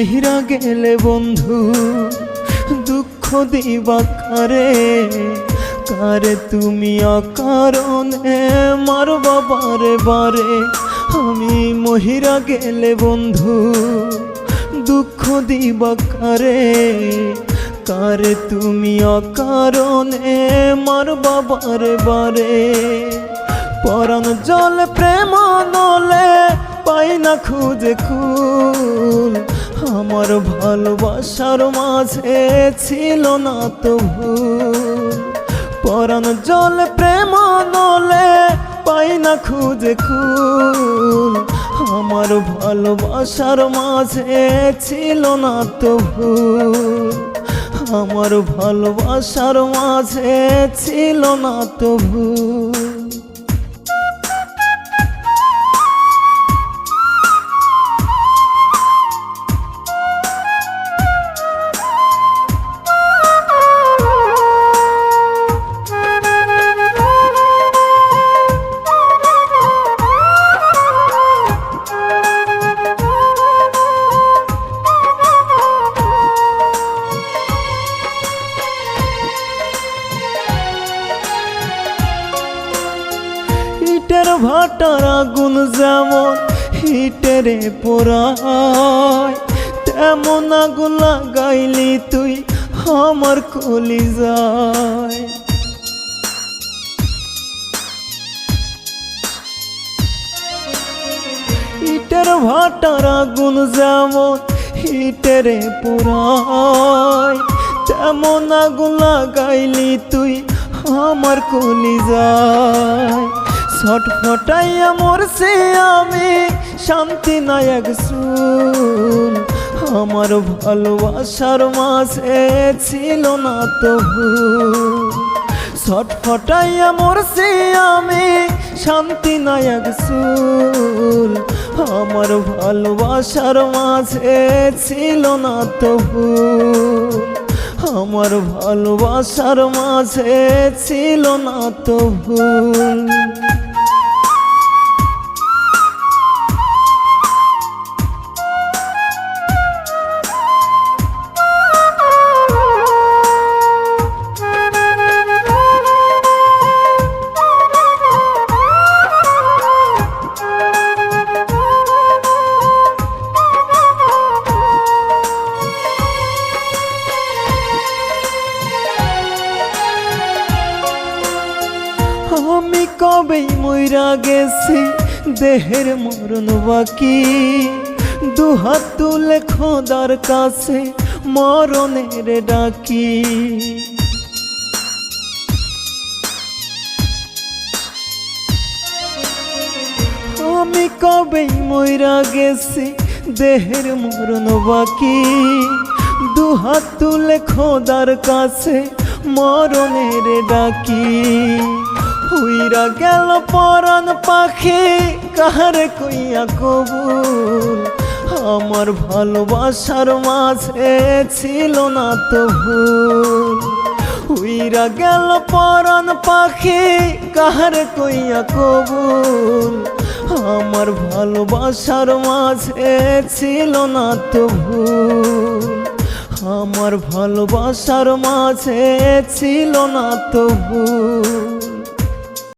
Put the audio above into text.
মহিরা গেলে বন্ধু দুঃখ দিবা কারে কারে তুমি অকারণে মারবা বারে বারে। আমি মহিরা গেলে বন্ধু দুঃখ দিবা কারে কারে তুমি অকারণে মারবা বারে বারে। পরাণ জলে প্রেম নলে পাই না খুঁজে কুল, আমার ভালোবাসার মাঝে ছিল না তো ভুল। পরাণ জলে প্রেম নলে পাই না খুঁজে কুল, আমার ভালোবাসার মাঝে ছিল না তো ভুল। আমার ভালোবাসার মাঝে ছিল না তো ভুল। ইটের ভাটার আগুন যেমন হিটেরে পোড়ায়, তেমন আগুন লাগাইলি তুই আমার কলিজায়। ইটের ভাটার আগুন যেমন হিটেরে পোড়ায়, তেমন আগুন লাগাইলি তুই আমার কলিজায়। ছটফটাইয়া মরছি আমি শান্তি নাই এক চুল, আমার ভালোবাসার মাঝে ছিল না তো ভুল। ছটফটাইয়া মরছি আমি শান্তি নাই এক চুল, আমার ভালোবাসার মাঝে ছিল না তো ভুল। আমার ভালোবাসার মাঝে ছিল না তো ভুল। আমি কবেই মইরা গেছি দেহের মরণ বাকি, দুহাত তুলে খোদার কাছে মরণের ডাকি। আমি কবেই মইরা গেছি দেহের মরণ বাকি, দুহাত তুলে খোদার কাছে মরণের ডাকি। উইরা গেল পরাণ পাখি কাহারে কইয়া কবুল, আমার ভালোবাসার মাঝে ছিল না তো ভুল। উইরা গেল পরাণ পাখি কাহারে কইয়া কবুল, আমার ভালোবাসার মাঝে ছিল না তো ভুল। আমার ভালোবাসার মাঝে ছিল না তো ভুল।